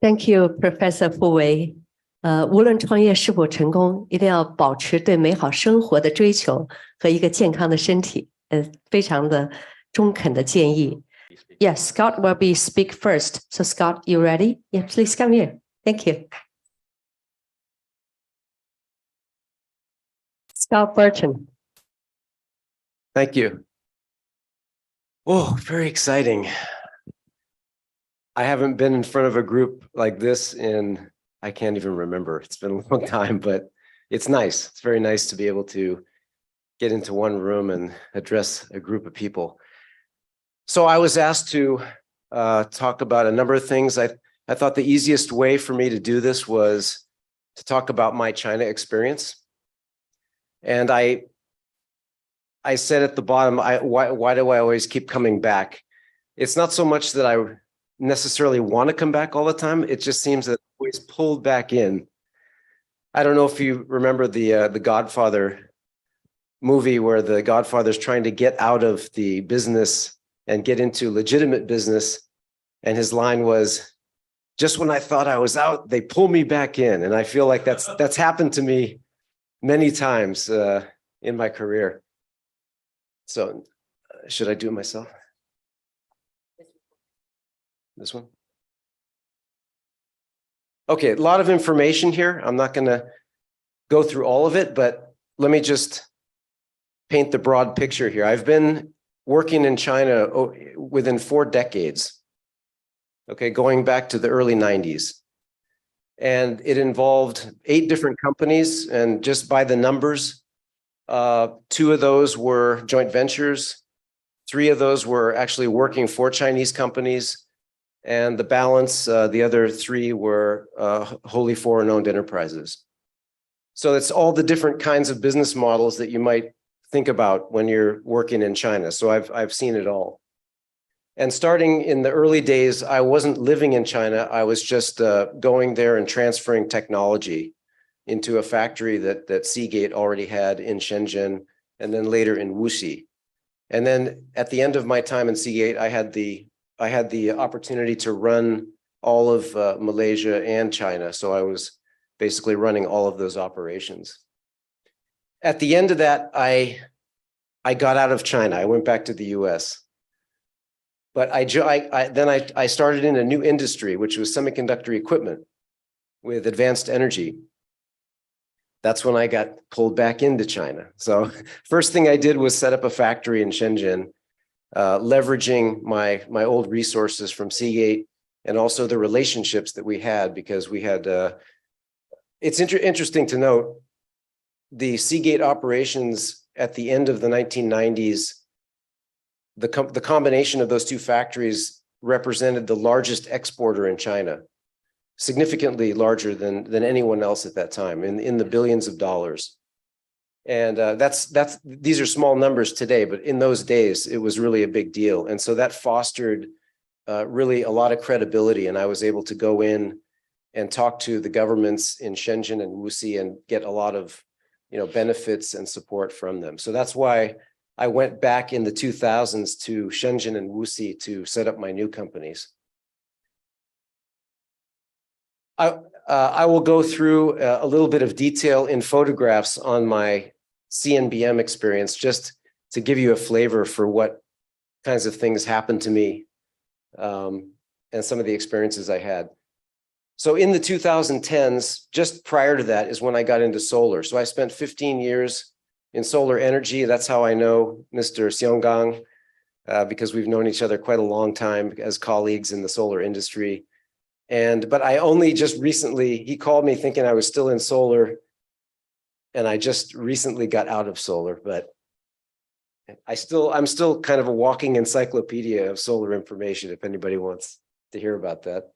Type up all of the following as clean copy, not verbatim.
Thank you, Professor 傅维。无论创业是否成功，一定要保持对美好生活的追求和一个健康的身体。非常的中肯的建议。Yes, Scott will be speak first. So Scott, you ready? Yeah, please come here. Thank you. Scott Burton. Thank you. Oh, very exciting. I haven't been in front of a group like this in, I can't even remember. It's been a long time, but it's nice. It's very nice to be able to get into one room and address a group of people. So I was asked to talk about a number of things. I thought the easiest way for me to do this was to talk about my China experience. And I said at the bottom, why do I always keep coming back? It's not so much that I necessarily want to come back all the time. It just seems that I'm always pulled back in. I don't know if you remember the Godfather movie where the Godfather's trying to get out of the business and get into legitimate business. And his line was, just when I thought I was out, they pull me back in. And I feel like that's happened to me many times in my career. So should I do it myself? This one? Okay, a lot of information here. I'm not going to go through all of it, but let me just paint the broad picture here. I've been working in China within 4 decades, okay, going back to the early 90s. And it involved 8 different companies, and just by the numbers, 2 of those were joint ventures, 3 of those were actually working for Chinese companies, and the balance, the other 3 were wholly foreign-owned enterprises. So it's all the different kinds of business models that you might think about when you're working in China. So I've seen it all. And starting in the early days, I wasn't living in China. I was just going there and transferring technology into a factory that Seagate already had in Shenzhen, and then later in Wuxi. And then at the end of my time in Seagate, I had the opportunity to run all of Malaysia and China. So I was basically running all of those operations. At the end of that, I got out of China. I went back to the US. But then I started in a new industry, which was semiconductor equipment with advanced energy. That's when I got pulled back into China. So first thing I did was set up a factory in Shenzhen, leveraging my old resources from Seagate and also the relationships that we had, because we had, it's interesting to note, the Seagate operations at the end of the 1990s, the combination of those 2 factories represented the largest exporter in China, significantly larger than anyone else at that time, in the billions of dollars. And these are small numbers today, but in those days, it was really a big deal. And so that fostered really a lot of credibility. And I was able to go in and talk to the governments in Shenzhen and Wuxi and get a lot of benefits and support from them. So that's why I went back in the 2000s to Shenzhen and Wuxi to set up my new companies. I will go through a little bit of detail in photographs on my CNBM experience, just to give you a flavor for what kinds of things happened to me and some of the experiences I had. So in the 2010s, just prior to that is when I got into solar. So I spent 15 years in solar energy. That's how I know Mr. Xionggang, because we've known each other quite a long time as colleagues in the solar industry. But I only just recently, he called me thinking I was still in solar, and I just recently got out of solar, but I'm still kind of a walking encyclopedia of solar information if anybody wants to hear about that.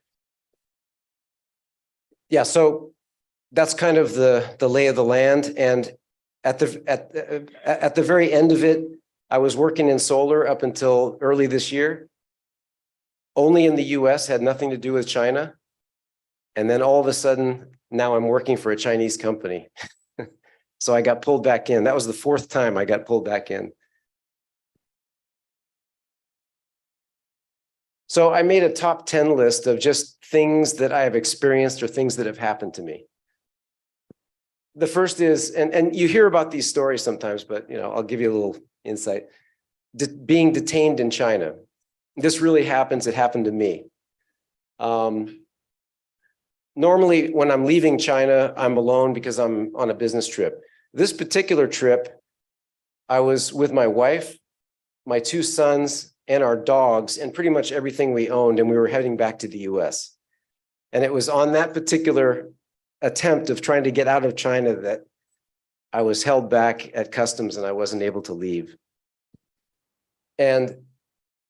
Yeah, so that's kind of the lay of the land. And at the very end of it, I was working in solar up until early this year, only in the US, had nothing to do with China. And then all of a sudden, now I'm working for a Chinese company. So I got pulled back in. That was the 4th time I got pulled back in. So I made a top 10 list of just things that I have experienced or things that have happened to me. The first is, and you hear about these stories sometimes, but I'll give you a little insight. Being detained in China. This really happens. It happened to me. Normally, when I'm leaving China, I'm alone because I'm on a business trip. This particular trip, I was with my wife, my two sons, and our dogs, and pretty much everything we owned, and we were heading back to the US. And it was on that particular attempt of trying to get out of China that I was held back at customs and I wasn't able to leave. And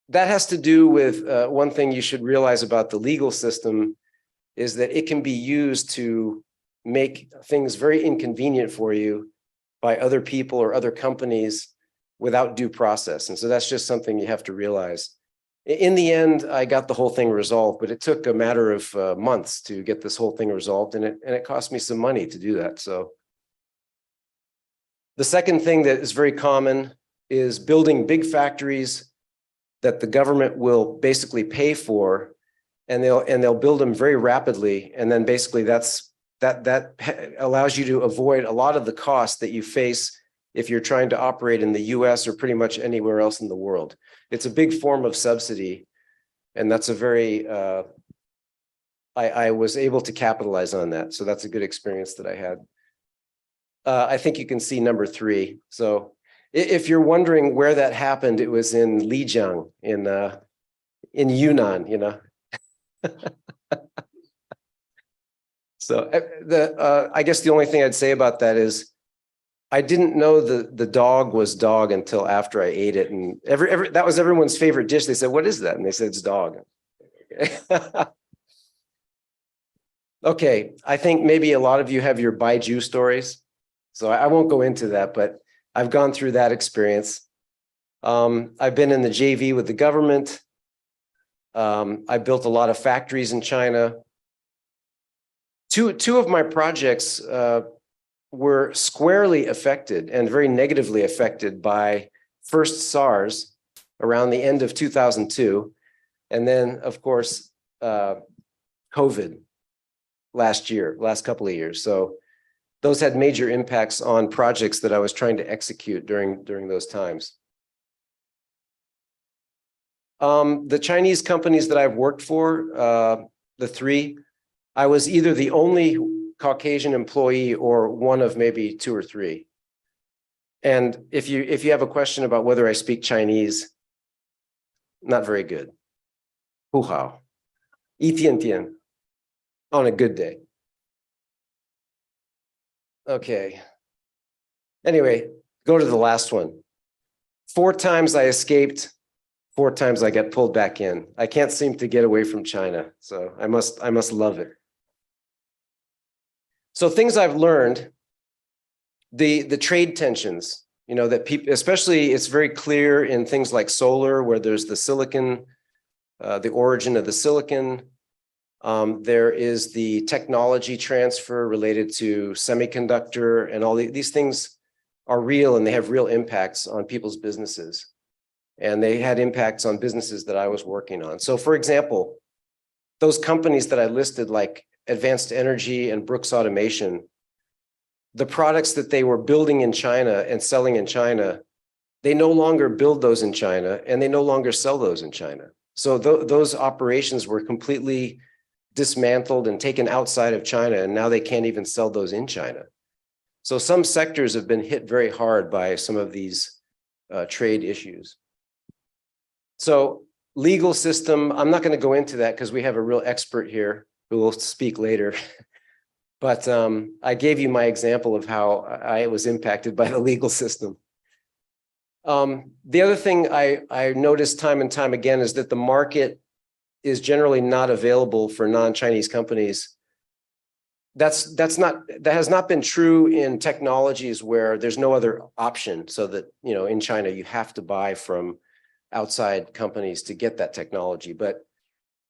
that has to do with one thing you should realize about the legal system is that it can be used to make things very inconvenient for you by other people or other companies without due process. And so that's just something you have to realize. In the end, I got the whole thing resolved, but it took a matter of months to get this whole thing resolved, and it cost me some money to do that. So the second thing that is very common is building big factories that the government will basically pay for, and they'll build them very rapidly, and then basically that allows you to avoid a lot of the costs that you face if you're trying to operate in the US or pretty much anywhere else in the world. It's a big form of subsidy, and that's a very, I was able to capitalize on that. So that's a good experience that I had. I think you can see number 3. So if you're wondering where that happened, it was in Lijiang in Yunnan, So I guess the only thing I'd say about that is I didn't know the dog was dog until after I ate it, and that was everyone's favorite dish. They said, "What is that?" And they said, "It's dog." Okay, I think maybe a lot of you have your Baiju stories, so I won't go into that, but I've gone through that experience. I've been in the JV with the government. I built a lot of factories in China. Two of my projects were squarely affected and very negatively affected by first SARS around the end of 2002, and then, of course, COVID last couple of years. So those had major impacts on projects that I was trying to execute during those times. The Chinese companies that I've worked for, the 3, I was either the only Caucasian employee or one of maybe 2 or 3. And if you have a question about whether I speak Chinese, not very good. Hu hao, yi tian tian, on a good day. Okay. Anyway, go to the last one. 4 times I escaped. 4 times I got pulled back in. I can't seem to get away from China, so I must love it. So things I've learned, the trade tensions, that people, especially it's very clear in things like solar, where there's the silicon, the origin of the silicon. There is the technology transfer related to semiconductor, and all these things are real, and they have real impacts on people's businesses. And they had impacts on businesses that I was working on. So for example, those companies that I listed, like Advanced Energy and Brooks Automation, the products that they were building in China and selling in China, they no longer build those in China, and they no longer sell those in China. So those operations were completely dismantled and taken outside of China, and now they can't even sell those in China. So some sectors have been hit very hard by some of these trade issues. So legal system, I'm not going to go into that because we have a real expert here who will speak later. But I gave you my example of how I was impacted by the legal system. The other thing I noticed time and time again is that the market is generally not available for non-Chinese companies. That has not been true in technologies where there's no other option, so that in China you have to buy from outside companies to get that technology. But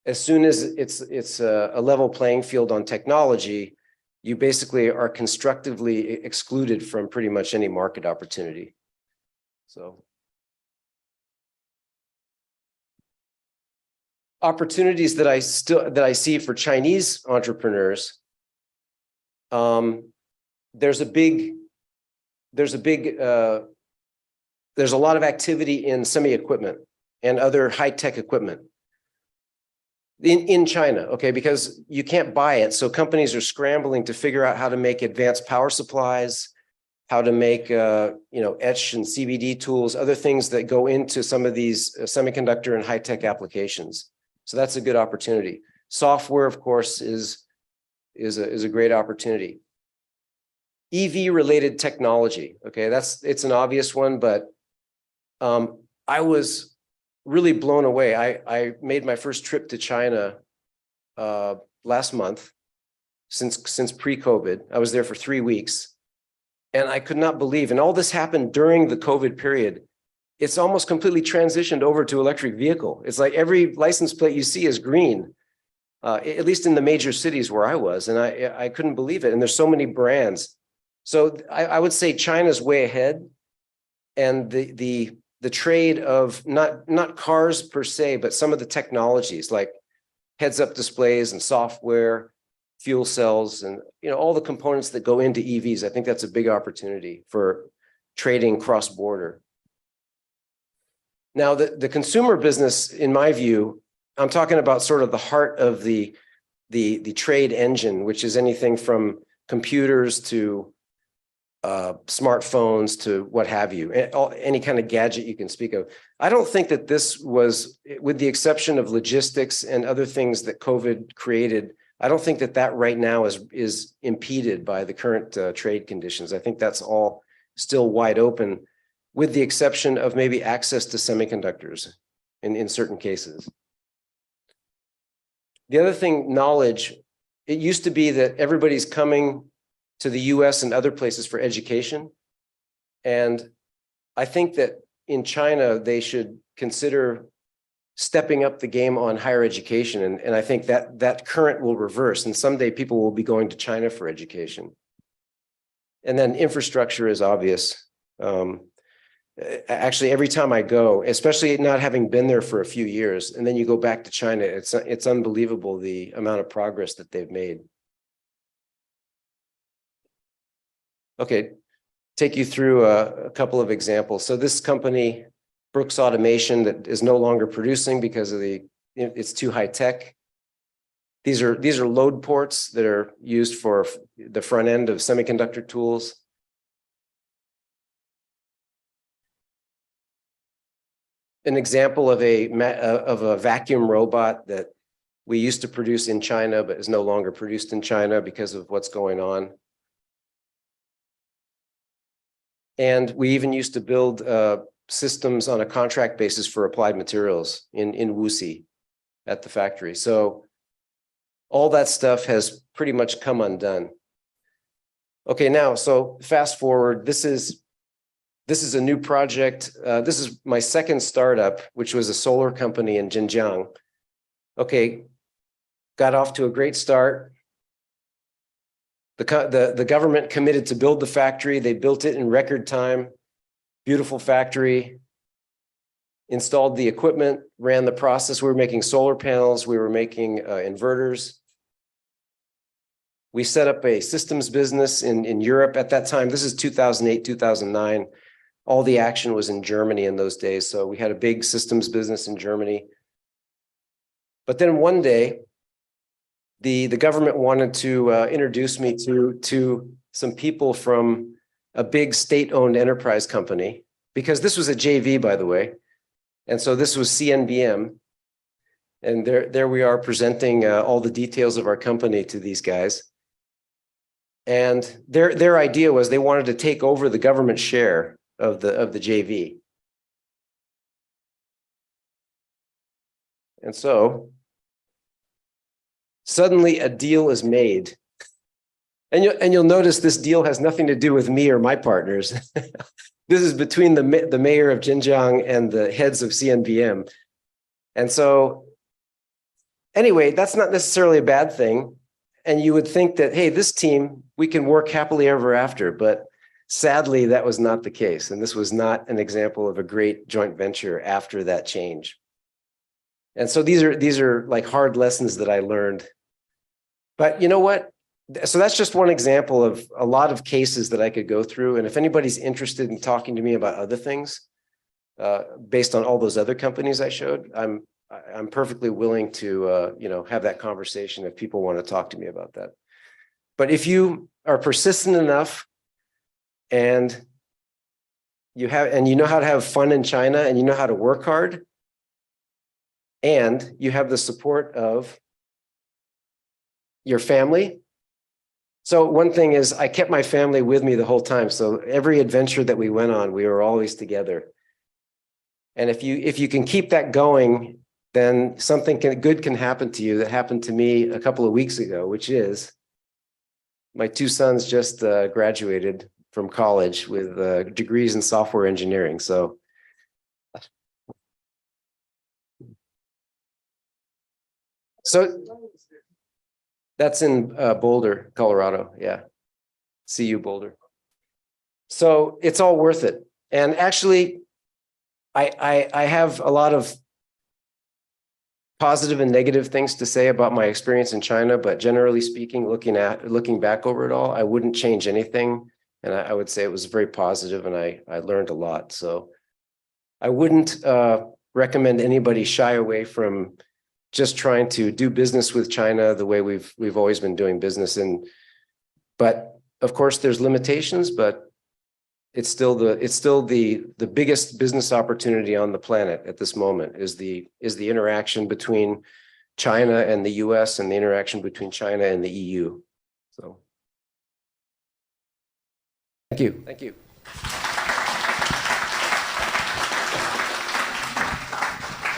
as soon as it's a level playing field on technology, you basically are constructively excluded from pretty much any market opportunity. So opportunities that I see for Chinese entrepreneurs, there's a lot of activity in semi-equipment and other high-tech equipment in China, okay, because you can't buy it. So companies are scrambling to figure out how to make advanced power supplies, how to make, etch and CVD tools, other things that go into some of these semiconductor and high-tech applications. So that's a good opportunity. Software, of course, is a great opportunity. EV-related technology, okay, it's an obvious one, but I was really blown away. I made my first trip to China last month since pre-COVID. I was there for 3 weeks, and I could not believe, and all this happened during the COVID period. It's almost completely transitioned over to electric vehicle. It's like every license plate you see is green, at least in the major cities where I was, and I couldn't believe it. And there's so many brands. So I would say China's way ahead, and the trade of not cars per se, but some of the technologies like heads-up displays and software, fuel cells, and all the components that go into EVs. I think that's a big opportunity for trading cross-border. Now, the consumer business, in my view, I'm talking about sort of the heart of the trade engine, which is anything from computers to smartphones to what have you, any kind of gadget you can speak of. I don't think that this was, with the exception of logistics and other things that COVID created, I don't think that right now is impeded by the current trade conditions. I think that's all still wide open, with the exception of maybe access to semiconductors in certain cases. The other thing, knowledge. It used to be that everybody's coming to the US and other places for education. And I think that in China, they should consider stepping up the game on higher education. And I think that current will reverse, and someday people will be going to China for education. And then infrastructure is obvious. Actually, every time I go, especially not having been there for a few years, and then you go back to China, it's unbelievable the amount of progress that they've made. Okay, take you through a couple of examples. So this company, Brooks Automation, that is no longer producing because of it's too high tech. These are load ports that are used for the front end of semiconductor tools. An example of a vacuum robot that we used to produce in China, but is no longer produced in China because of what's going on. And we even used to build systems on a contract basis for Applied Materials in Wuxi at the factory. So all that stuff has pretty much come undone. Okay, now, so fast forward, this is a new project. This is my second startup, which was a solar company in Xinjiang. Okay, got off to a great start. The government committed to build the factory. They built it in record time. Beautiful factory. Installed the equipment, ran the process. We were making solar panels. We were making inverters. We set up a systems business in Europe at that time. This is 2008, 2009. All the action was in Germany in those days. So we had a big systems business in Germany. But then one day, the government wanted to introduce me to some people from a big state-owned enterprise company, because this was a JV, by the way. And so this was CNBM. And there we are presenting all the details of our company to these guys. And their idea was they wanted to take over the government share of the JV. And so suddenly a deal is made. And you'll notice this deal has nothing to do with me or my partners. This is between the mayor of Xinjiang and the heads of CNBM. And so anyway, that's not necessarily a bad thing. And you would think that, hey, this team, we can work happily ever after. But sadly, that was not the case. And this was not an example of a great joint venture after that change. And so these are like hard lessons that I learned. But you know what? So that's just one example of a lot of cases that I could go through. And if anybody's interested in talking to me about other things, based on all those other companies I showed, I'm perfectly willing to have that conversation if people want to talk to me about that. But if you are persistent enough and you know how to have fun in China, and you know how to work hard, and you have the support of your family. So one thing is, I kept my family with me the whole time. So every adventure that we went on, we were always together. And if you can keep that going, then something good can happen to you. That happened to me a couple of weeks ago, which is my two sons just graduated from college with degrees in software engineering. So that's in Boulder, Colorado. Yeah. CU Boulder. So it's all worth it. And actually, I have a lot of positive and negative things to say about my experience in China, but generally speaking, looking back over it all, I wouldn't change anything. And I would say it was very positive, and I learned a lot. So I wouldn't recommend anybody shy away from just trying to do business with China the way we've always been doing business. But of course there's limitations, but it's still the biggest business opportunity on the planet at this moment is the interaction between China and the US, and the interaction between China and the EU. So thank you.